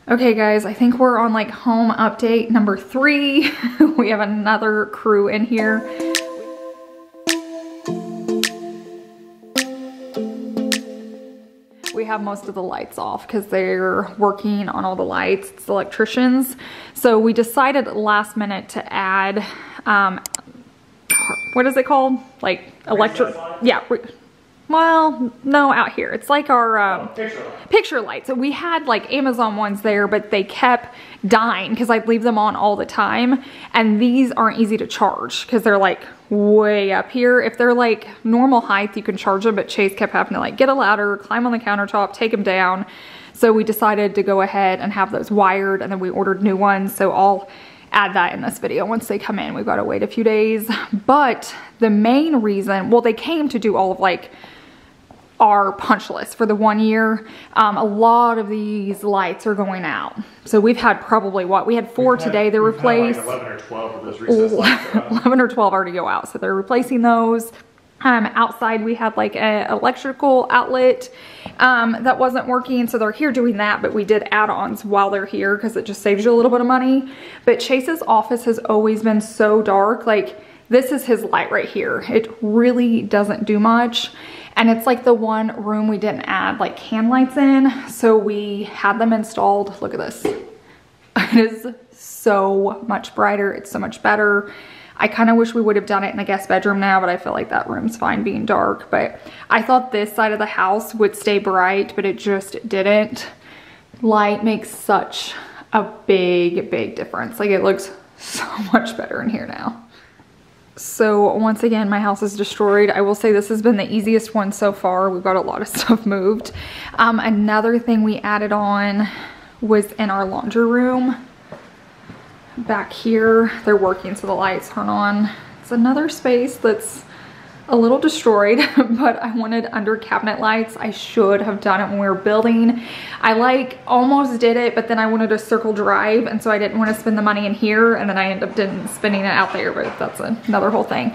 Okay guys, I think we're on like home update number 3. We have another crew in here. We have most of the lights off because they're working on all the lights. It's the electricians. So we decided last minute to add, what is it called? Like electric, yeah. Well, no, out here. It's like our picture lights. So we had like Amazon ones there, but they kept dying because I'd leave them on all the time. And these aren't easy to charge because they're like way up here. If they're like normal height, you can charge them, but Chase kept having to like get a ladder, climb on the countertop, take them down. So we decided to go ahead and have those wired, and then we ordered new ones. So I'll add that in this video once they come in. We've got to wait a few days. But the main reason, well, they came to do all of like our punch list for the 1 year. A lot of these lights are going out. So we've had probably what? We had 4 today to replace. Like 11 or 12 of those recessed lights. 11 or 12 already go out. So they're replacing those. Outside we had like an electrical outlet that wasn't working. So they're here doing that, but we did add-ons while they're here because it just saves you a little bit of money. But Chase's office has always been so dark. Like this is his light right here. It really doesn't do much. And it's like the one room we didn't add like can lights in. So we had them installed. Look at this. It is so much brighter. It's so much better. I kind of wish we would have done it in the guest bedroom now, but I feel like that room's fine being dark. But I thought this side of the house would stay bright, but it just didn't. Light makes such a big, big difference. Like it looks so much better in here now. So once again, my house is destroyed. I will say this has been the easiest one so far. We've got a lot of stuff moved. Another thing we added on was in our laundry room. Back here, they're working so the lights turn on. It's another space that's a little destroyed, but I wanted under cabinet lights. I should have done it when we were building. I like almost did it, but then I wanted a circle drive, and so I didn't want to spend the money in here, and then I ended up spending it out there, but that's another whole thing.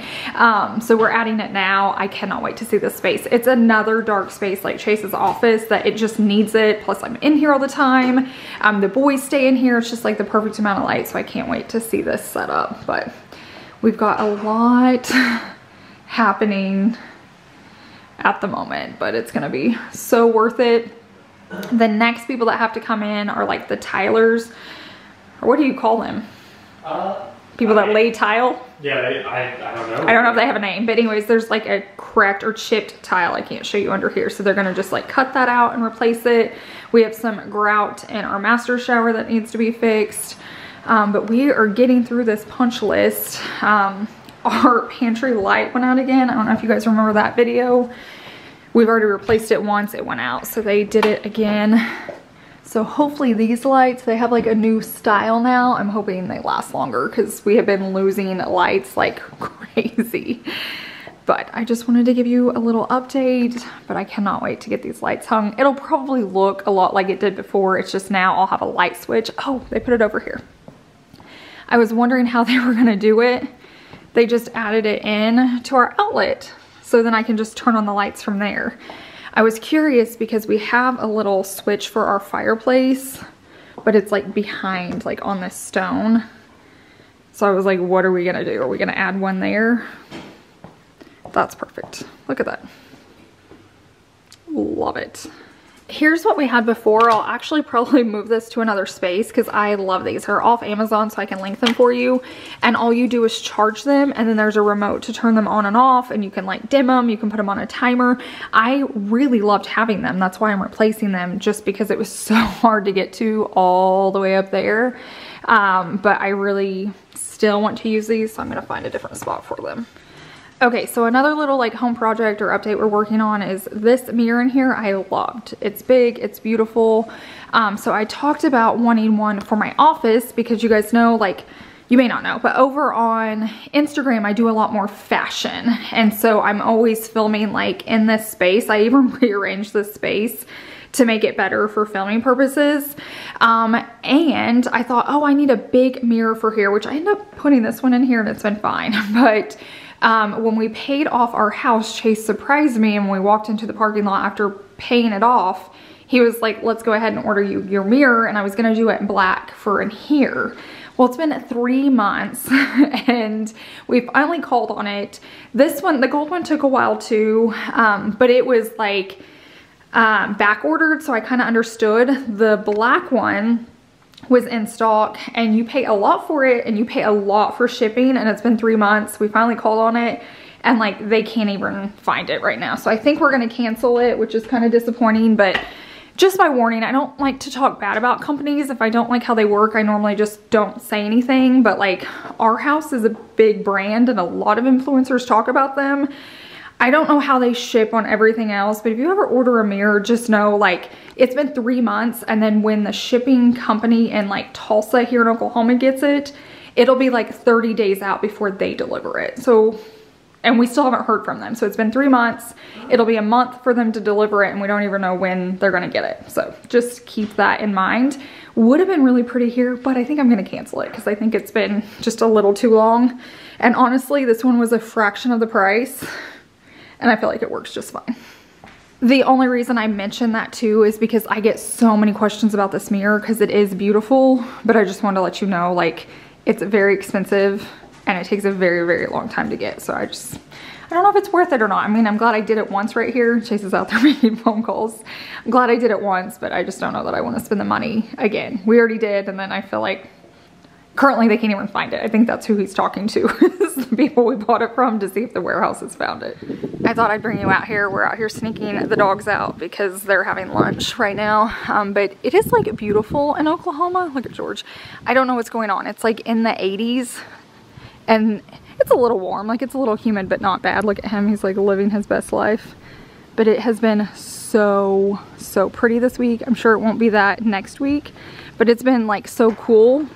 So we're adding it now. I cannot wait to see this space. It's another dark space like Chase's office that it just needs it. Plus I'm in here all the time. The boys stay in here. It's just like the perfect amount of light, so I can't wait to see this set up. But we've got a lot happening at the moment, but it's gonna be so worth it. The next people that have to come in are like the tilers, or what do you call them? People that lay tile? Yeah, I don't know. I don't know if they have a name, but anyways, there's like a cracked or chipped tile I can't show you under here, so they're gonna just like cut that out and replace it. We have some grout in our master shower that needs to be fixed, but we are getting through this punch list. Our pantry light went out again. I don't know if you guys remember that video. We've already replaced it once, it went out, so they did it again. So hopefully these lights, they have like a new style now. I'm hoping they last longer because we have been losing lights like crazy. But I just wanted to give you a little update, but I cannot wait to get these lights hung. It'll probably look a lot like it did before. It's just now I'll have a light switch. Oh, they put it over here. I was wondering how they were gonna do it. They just added it in to our outlet, so then I can just turn on the lights from there. I was curious because we have a little switch for our fireplace, but it's like behind, like on this stone. So I was like, what are we gonna do? Are we gonna add one there? That's perfect. Look at that. Love it. Here's what we had before. I'll actually probably move this to another space because I love these. They're off Amazon, so I can link them for you. And all you do is charge them, and then there's a remote to turn them on and off, and you can like dim them. You can put them on a timer. I really loved having them. That's why I'm replacing them, just because it was so hard to get to all the way up there. But I really still want to use these, so I'm gonna find a different spot for them. Okay, so another little like home project or update we're working on is this mirror in here. I loved. It's big, it's beautiful. So I talked about wanting one for my office because you guys know, like, you may not know, but over on Instagram, I do a lot more fashion. And so I'm always filming like in this space. I even rearranged this space to make it better for filming purposes. And I thought, oh, I need a big mirror for here, which I ended up putting this one in here and it's been fine. But when we paid off our house, Chase surprised me, and when we walked into the parking lot after paying it off, he was like, let's go ahead and order you your mirror. And I was gonna do it in black for in here. Well, it's been 3 months and we finally called on it. This one, the gold one, took a while too, but it was like back ordered, so I kind of understood. The black one was in stock and you pay a lot for it and you pay a lot for shipping, and it's been 3 months. We finally called on it and like they can't even find it right now. So I think we're gonna cancel it, which is kind of disappointing, but just by warning, I don't like to talk bad about companies. If I don't like how they work, I normally just don't say anything, but like Our House is a big brand and a lot of influencers talk about them. I don't know how they ship on everything else, but if you ever order a mirror, just know like it's been 3 months, and then when the shipping company in like Tulsa here in Oklahoma gets it, it'll be like 30 days out before they deliver it. So, and we still haven't heard from them. So it's been 3 months. It'll be a month for them to deliver it, and we don't even know when they're gonna get it. So just keep that in mind. Would have been really pretty here, but I think I'm gonna cancel it because I think it's been just a little too long. And honestly, this one was a fraction of the price, and I feel like it works just fine. The only reason I mention that too is because I get so many questions about this mirror because it is beautiful, but I just wanted to let you know, like, it's very expensive and it takes a very, very long time to get. So I don't know if it's worth it or not. I mean, I'm glad I did it once right here. Chase is out there making phone calls. I'm glad I did it once, but I just don't know that I want to spend the money again. We already did, and then I feel like currently they can't even find it. I think that's who he's talking to, is the people we bought it from, to see if the warehouse has found it. I thought I'd bring you out here. We're out here sneaking the dogs out because they're having lunch right now. But it is like beautiful in Oklahoma. Look at George. I don't know what's going on. It's like in the 80s and it's a little warm. Like it's a little humid, but not bad. Look at him. He's like living his best life. But it has been so pretty this week. I'm sure it won't be that next week, but it's been like so cool.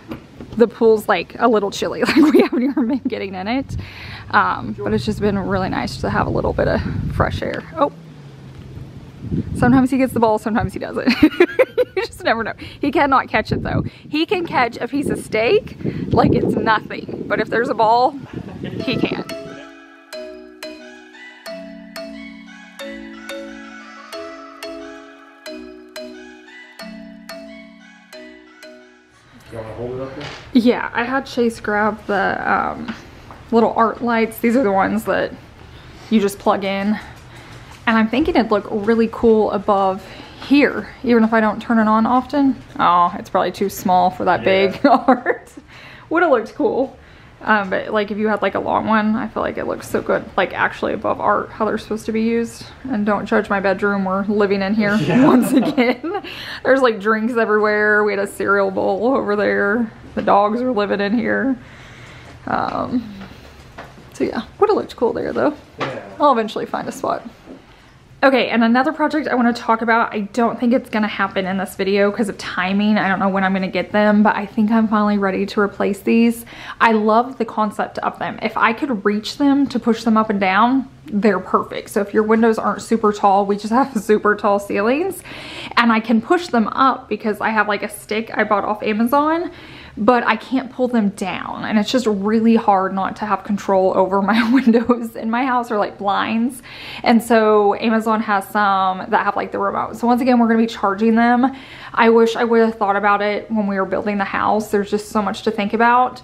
The pool's like a little chilly, like we haven't even been getting in it. But it's just been really nice to have a little bit of fresh air. Oh, sometimes he gets the ball, sometimes he doesn't. You just never know. He cannot catch it though. He can catch a piece of steak like it's nothing, but if there's a ball, he can't. You want to hold it up there? Yeah, I had Chase grab the little art lights. These are the ones that you just plug in. And I'm thinking it'd look really cool above here, even if I don't turn it on often. Oh, it's probably too small for that big art. Would have looked cool. But like if you had like a long one, I feel like it looks so good, like actually above art, how they're supposed to be used. And don't judge my bedroom, we're living in here once again. There's like drinks everywhere. We had a cereal bowl over there. The dogs are living in here. So yeah, would have looked cool there though. Yeah. I'll eventually find a spot. Okay, and another project I want to talk about, I don't think it's going to happen in this video because of timing. I don't know when I'm going to get them, but I think I'm finally ready to replace these. I love the concept of them. If I could reach them to push them up and down, they're perfect. So if your windows aren't super tall, we just have super tall ceilings, and I can push them up because I have like a stick I bought off Amazon, but I can't pull them down, and it's just really hard not to have control over my windows in my house, or like blinds. And so Amazon has some that have like the remote. So once again, we're gonna be charging them. I wish I would have thought about it when we were building the house. There's just so much to think about.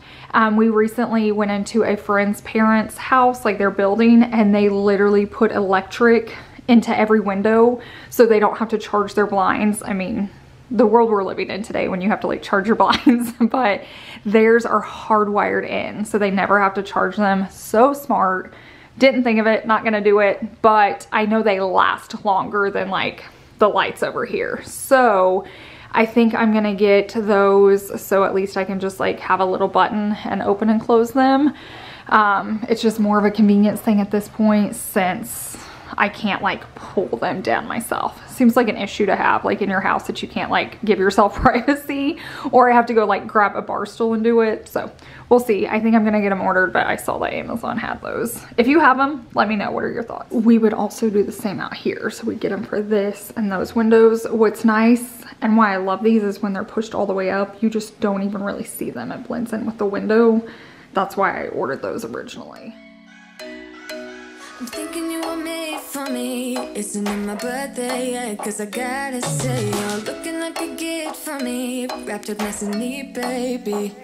We recently went into a friend's parents' house, like their building, and they literally put electric into every window so they don't have to charge their blinds. I mean, the world we're living in today when you have to like charge your blinds, but theirs are hardwired in, so they never have to charge them. So smart. Didn't think of it, not gonna do it, but I know they last longer than like the lights over here. So I think I'm gonna get those, so at least I can just like have a little button and open and close them. It's just more of a convenience thing at this point, since I can't like pull them down myself. Seems like an issue to have like in your house, that you can't like give yourself privacy, or I have to go like grab a bar stool and do it. So we'll see. I think I'm gonna get them ordered, but I saw that Amazon had those. If you have them, let me know. What are your thoughts? We would also do the same out here. So we get them for this and those windows. What's nice and why I love these is when they're pushed all the way up, you just don't even really see them. It blends in with the window. That's why I ordered those originally. I'm thinking you were made for me. Isn't it my birthday yet? Cause I gotta say, you're looking like a gift for me. Wrapped up nice and neat, baby.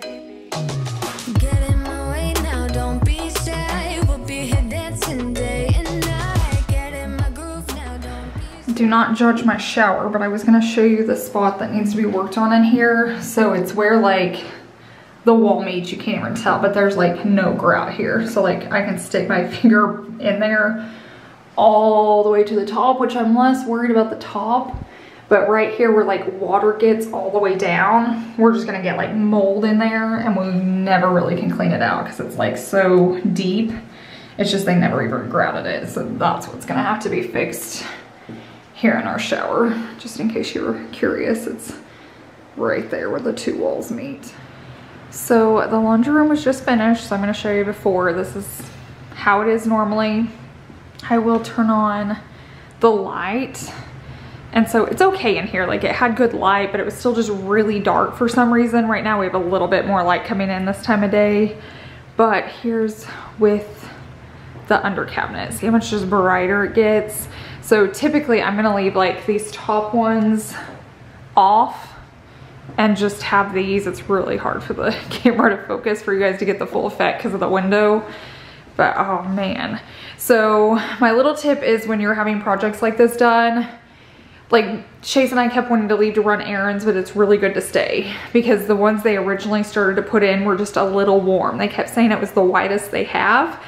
Get in my way now, don't be shy. We'll be here dancing day and night. Get in my groove now, don't be. Do not judge my shower, but I was gonna show you the spot that needs to be worked on in here. So it's where like the wall meets, you can't even tell, but there's like no grout here. So like I can stick my finger in there all the way to the top, which I'm less worried about the top. But right here where like water gets all the way down, we're just gonna get like mold in there, and we never really can clean it out because it's like so deep. It's just they never even grouted it. So that's what's gonna have to be fixed here in our shower. Just in case you were curious, it's right there where the two walls meet. So the laundry room was just finished, so I'm gonna show you before. This is how it is normally. I will turn on the light. And so it's okay in here, like it had good light, but it was still just really dark for some reason. Right now we have a little bit more light coming in this time of day. But here's with the under cabinet. See how much just brighter it gets? So typically I'm gonna leave like these top ones off and just have these. It's really hard for the camera to focus for you guys to get the full effect because of the window. But oh man. So my little tip is when you're having projects like this done, like Chase and I kept wanting to leave to run errands, but it's really good to stay because the ones they originally started to put in were just a little warm. They kept saying it was the whitest they have,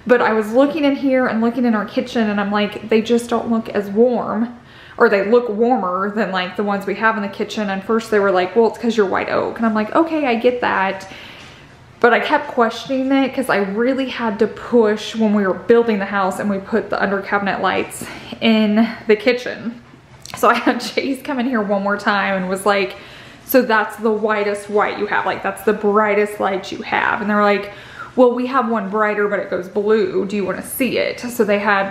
but I was looking in here and looking in our kitchen and I'm like, they just don't look as warm, or they look warmer than like the ones we have in the kitchen. And first they were like, well, it's because you're white oak. And I'm like, okay, I get that. But I kept questioning it because I really had to push when we were building the house and we put the under cabinet lights in the kitchen. So I had Chase come in here one more time and was like, so that's the whitest white you have, like that's the brightest light you have. And they were like, well, we have one brighter, but it goes blue. Do you want to see it? So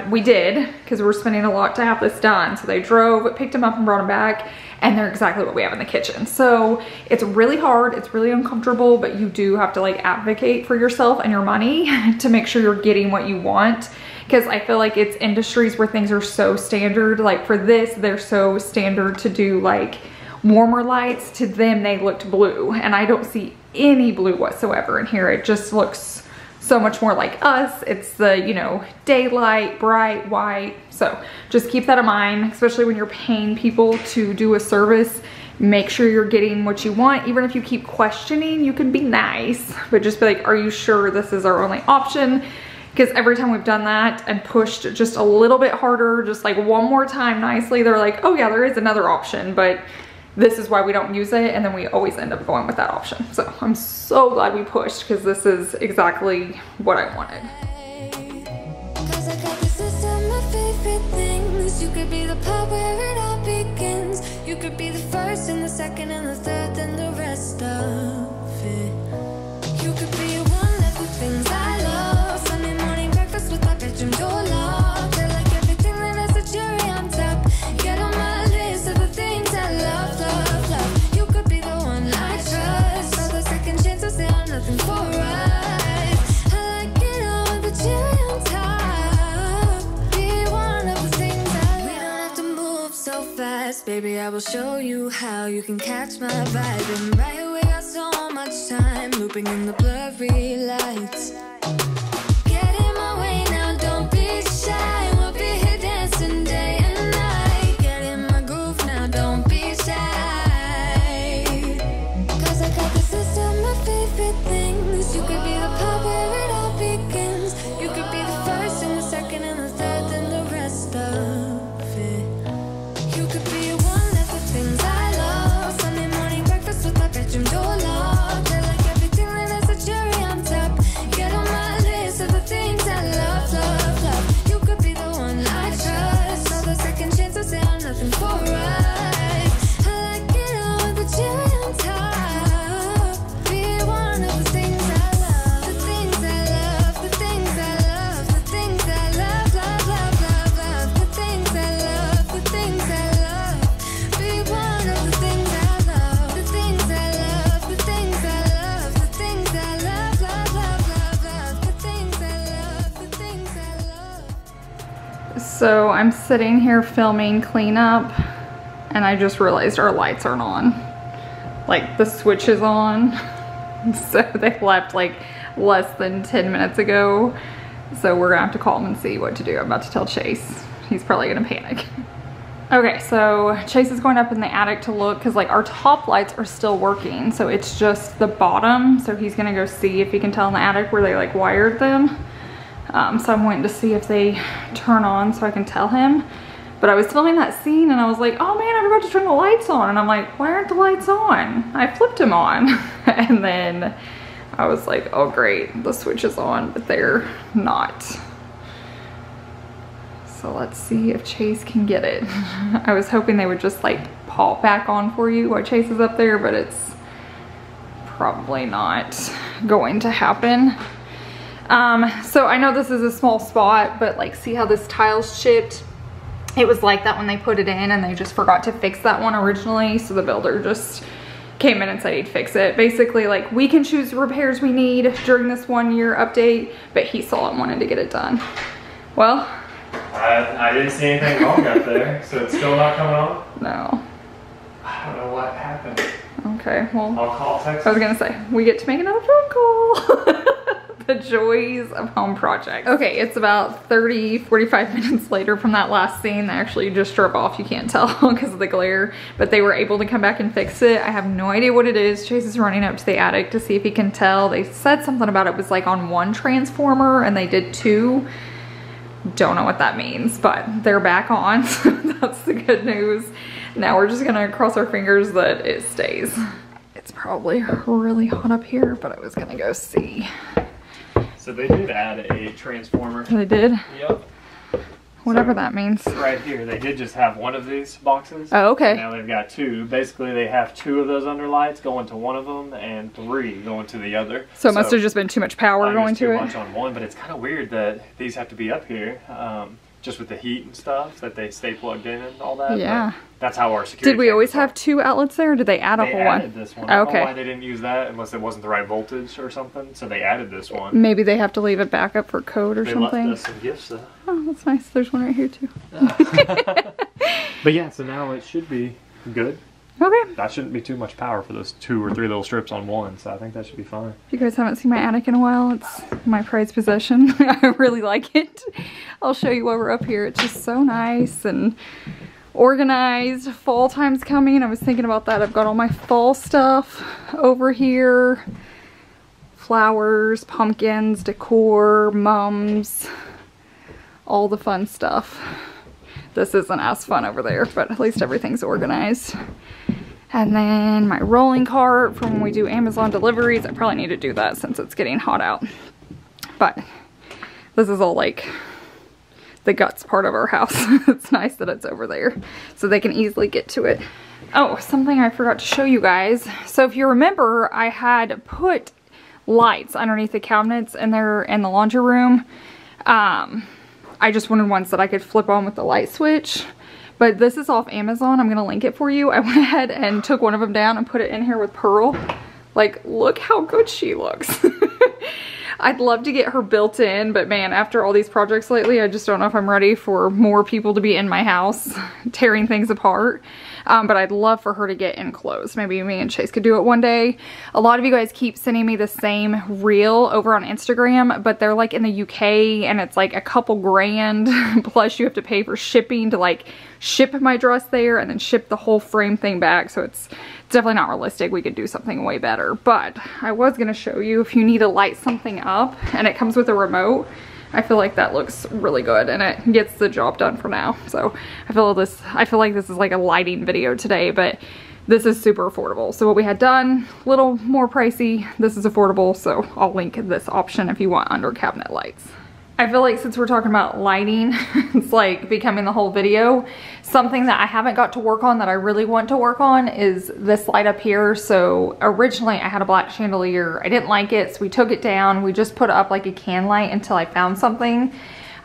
we did, because we're spending a lot to have this done. So they drove, picked them up and brought them back, and they're exactly what we have in the kitchen. So it's really hard, it's really uncomfortable, but you do have to like advocate for yourself and your money to make sure you're getting what you want. Because I feel like it's industries where things are so standard. Like for this, they're so standard to do like warmer lights. To them, they looked blue, and I don't see any blue whatsoever in here. It just looks so much more like us. It's the, you know, daylight, bright, white. So just keep that in mind, especially when you're paying people to do a service. Make sure you're getting what you want. Even if you keep questioning, you can be nice, but just be like, are you sure this is our only option? Because every time we've done that and pushed just a little bit harder, just like one more time nicely, they're like, oh yeah, there is another option, but this is why we don't use it. And then we always end up going with that option. So I'm so glad we pushed, because this is exactly what I wanted. Cause I got this list of my favorite things. You could be the part where it all begins. You could be the first and the second and the third and the rest of it. You could be one of the things I love. Sunday morning breakfast with my bedroom door locked. I like everything that has a cherry on top. Get on my list of the things I love, love, love. You could be the one I trust. All the second chances, they are nothing for us. I like it all with the cherry on top. Be one of the things I love. We don't have to move so fast, baby. I will show you how you can catch my vibe. And right here we got so much time, looping in the blurry lights. Get in my way now, don't be shy. We'll be here dancing day and night. Get in my groove now, don't be shy. Cause I got this list of my favorite things. You could be the part where it all begins. You could be the first and the second and the third and the rest of it. You could be one of the things I love. Sunday morning breakfast with my bedroom door locked. I like everything that has a cherry on top. Get on my So I'm sitting here filming cleanup and I just realized our lights aren't on. Like the switch is on. So they left like less than 10 minutes ago. So we're gonna have to call them and see what to do. I'm about to tell Chase. He's probably gonna panic. Okay, so Chase is going up in the attic to look because like our top lights are still working. So it's just the bottom. So he's gonna go see if he can tell in the attic where they like wired them. So I'm waiting to see if they turn on so I can tell him. But I was filming that scene and I was like, oh man, I forgot to turn the lights on. And I'm like, why aren't the lights on? I flipped them on. And then I was like, oh great, the switch is on, but they're not. So let's see if Chase can get it. I was hoping they would just like pop back on for you while Chase is up there, but it's probably not going to happen. So I know this is a small spot, but like see how this tile's chipped? It was like that when they put it in and they just forgot to fix that one originally. So the builder just came in and said he'd fix it. Basically like we can choose the repairs we need during this 1 year update, but he saw it and wanted to get it done. Well, I didn't see anything wrong up there, so it's still not coming on? No. I don't know what happened. Okay, well, I'll call Texas. I was gonna say, we get to make another phone call. The joys of home projects. Okay, it's about 45 minutes later from that last scene. They actually just drove off, you can't tell because of the glare, but they were able to come back and fix it. I have no idea what it is. Chase is running up to the attic to see if he can tell. They said something about it was like on one transformer and they did two. Don't know what that means, but they're back on, so that's the good news. Now we're just gonna cross our fingers that it stays. It's probably really hot up here, but I was gonna go see. So they did add a transformer. They did? Yep. Whatever So, that means. Right here, they did just have one of these boxes. Oh, okay. Now they've got two. Basically, they have two of those underlights going to one of them and three going to the other. So it must have just been too much power going to it? Too much on one, but it's kind of weird that these have to be up here. Just with the heat and stuff, that they stay plugged in and all that. Yeah. But that's how our security. Did we always have two outlets there, or did they add a whole one? They added this one. I don't okay. know why they didn't use that unless it wasn't the right voltage or something. So they added this one. Maybe they have to leave it back up for code or something. They left us some gifts though. Oh, that's nice. There's one right here too. But yeah, so now it should be good. Okay. That shouldn't be too much power for those 2 or 3 little strips on one, so I think that should be fine. If you guys haven't seen my attic in a while, it's my prized possession. I really like it. I'll show you while we're up here. It's just so nice and organized. Fall time's coming. I was thinking about that. I've got all my fall stuff over here. Flowers, pumpkins, decor, mums, all the fun stuff. This isn't as fun over there, but at least everything's organized. And then my rolling cart from when we do Amazon deliveries. I probably need to do that since it's getting hot out. But this is all like the guts part of our house. It's nice that it's over there so they can easily get to it. Oh, something I forgot to show you guys. So if you remember, I had put lights underneath the cabinets in there in the laundry room. I just wanted ones that I could flip on with the light switch. But this is off Amazon. I'm gonna link it for you. I went ahead and took one of them down and put it in here with Pearl. Like, look how good she looks. I'd love to get her built in, but man, after all these projects lately, I just don't know if I'm ready for more people to be in my house tearing things apart. But I'd love for her to get enclosed. Maybe me and Chase could do it one day. A lot of you guys keep sending me the same reel over on Instagram, but they're like in the UK and it's like a couple grand plus you have to pay for shipping to like ship my dress there and then ship the whole frame thing back. So it's definitely not realistic. We could do something way better, but I was going to show you if you need to light something up and it comes with a remote. I feel like that looks really good and it gets the job done for now. So I feel like this is like a lighting video today, but this is super affordable. So what we had done, a little more pricey. This is affordable, so I'll link this option if you want under cabinet lights. I feel like since we're talking about lighting, it's like becoming the whole video. Something that I haven't got to work on that I really want to work on is this light up here. So originally I had a black chandelier. I didn't like it, so we took it down. We just put up like a can light until I found something.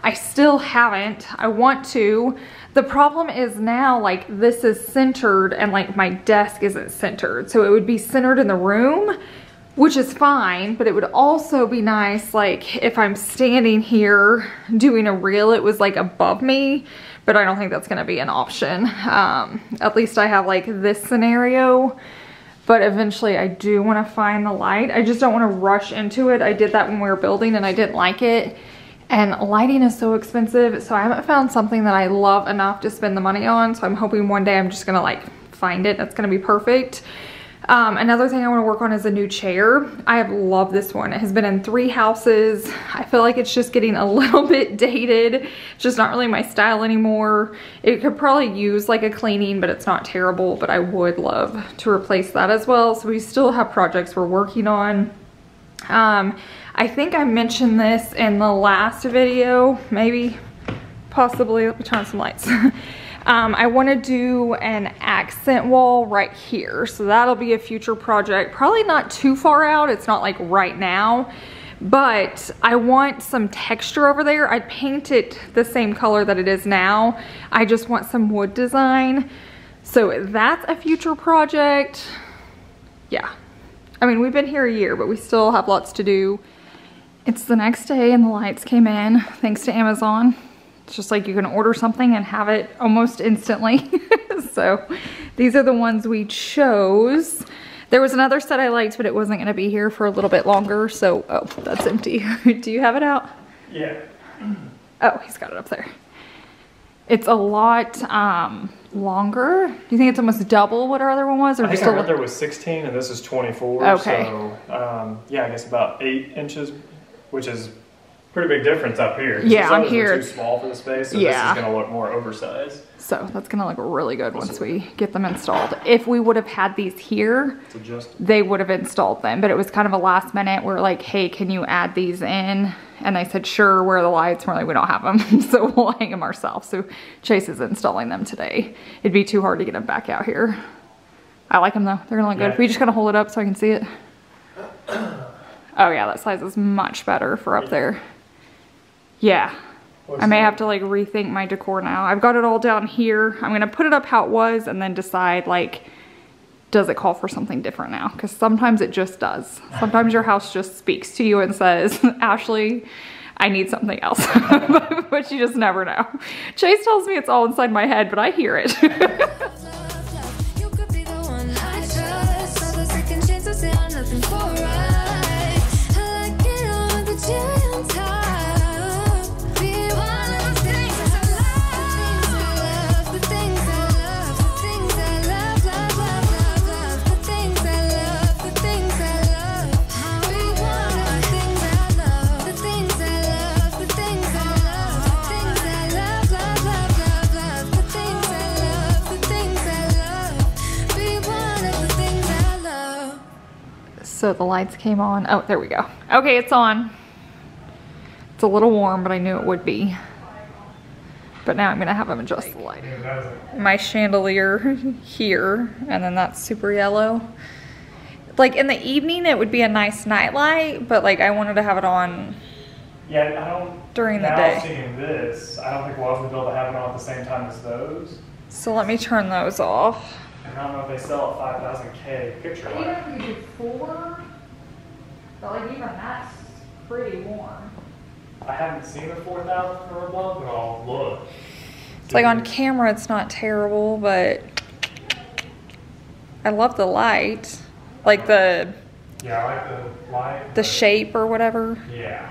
I still haven't. I want to. The problem is now like this is centered and like my desk isn't centered. So it would be centered in the room, which is fine, but it would also be nice, like, if I'm standing here doing a reel, it was like above me, but I don't think that's gonna be an option. At least I have like this scenario, but eventually I do wanna find the light. I just don't wanna rush into it. I did that when we were building and I didn't like it. And lighting is so expensive, so I haven't found something that I love enough to spend the money on, so I'm hoping one day I'm just gonna like find it. That's gonna be perfect. Another thing I want to work on is a new chair. I have loved this one. It has been in 3 houses. I feel like it's just getting a little bit dated. It's just not really my style anymore. It could probably use like a cleaning, but it's not terrible, but I would love to replace that as well. So we still have projects we're working on. I think I mentioned this in the last video, maybe, possibly. Let me turn on some lights. I want to do an accent wall right here, so that'll be a future project, probably not too far out. It's not like right now, but I want some texture over there. I'd paint it the same color that it is now. I just want some wood design, so that's a future project. Yeah, I mean, we've been here a year, but we still have lots to do. It's the next day and the lights came in thanks to Amazon. It's just like you can order something and have it almost instantly. So these are the ones we chose. There was another set I liked, but it wasn't gonna be here for a little bit longer. So, oh, that's empty. Do you have it out? Yeah. Oh, he's got it up there. It's a lot longer. Do you think it's almost double what our other one was? Or I think just our other was 16 and this is 24. Okay. So, yeah, I guess about 8 inches, which is pretty big difference up here. Yeah, on here. here Too small for the space, so yeah. this is gonna look more oversized. So that's gonna look really good once we get them installed. If we would have had these here, they would have installed them, but it was kind of a last minute. We're like, hey, can you add these in? And they said, sure, where are the lights? We're like, we don't have them, so we'll hang them ourselves. So Chase is installing them today. It'd be too hard to get them back out here. I like them though, they're gonna look good. We just gotta hold it up so I can see it. Oh yeah, that size is much better for up there. Yeah, I may have to like rethink my decor now. I've got it all down here. I'm gonna put it up how it was and then decide like, does it call for something different now? Because sometimes it just does. Sometimes your house just speaks to you and says, Ashley, I need something else. But you just never know. Chase tells me it's all inside my head, but I hear it. So the lights came on. Oh, there we go. Okay, it's on. It's a little warm, but I knew it would be. But now I'm gonna have them adjust the light. My chandelier here, and then that's super yellow. Like in the evening, it would be a nice night light, but like I wanted to have it on. Yeah, I don't. During the day. Now seeing this, I don't think we'll ever be able to have it on at the same time as those. So let me turn those off. I don't know if they sell at 5,000K picture light. Even if you do 4, but like even that's pretty warm. I haven't seen a 4,000 for a month, but I'll look. It's like on camera, it's not terrible, but I love the light, like the. Yeah, I like the light. The shape or whatever. Yeah.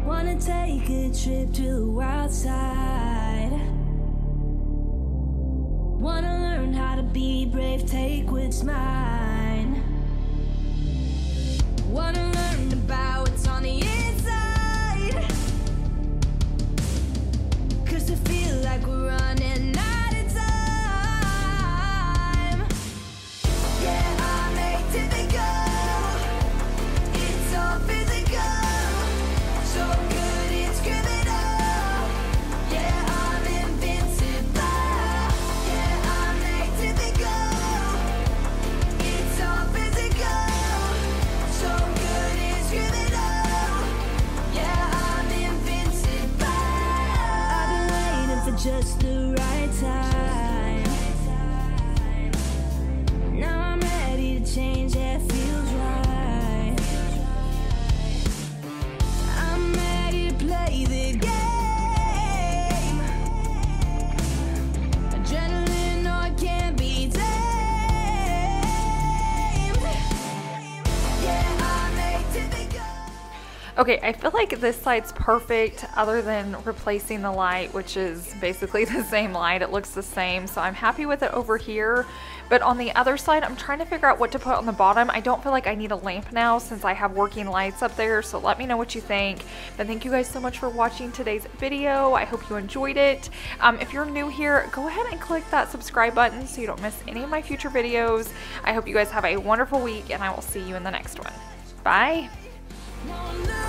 Wanna take a trip to the wild side. Wanna learn how to be brave, take what's mine. Wanna learn about what's on the inside. 'Cause I feel like we're running out of time. Yeah, I make it they go. It's all physical. So good it's criminal. Yeah, I'm invincible. Yeah, I make it they go. It's all physical. So good just the right time. Now I'm ready to change that feels right. I'm ready to play the game. Adrenaline, no, it can't be tamed. Yeah, I'm made to be good. Okay, I feel like this light's perfect other than replacing the light, which is basically the same light. It looks the same, so I'm happy with it over here. But on the other side, I'm trying to figure out what to put on the bottom. I don't feel like I need a lamp now since I have working lights up there, so let me know what you think. But thank you guys so much for watching today's video. I hope you enjoyed it. If you're new here, go ahead and click that subscribe button so you don't miss any of my future videos. I hope you guys have a wonderful week, and I will see you in the next one. Bye! No, no.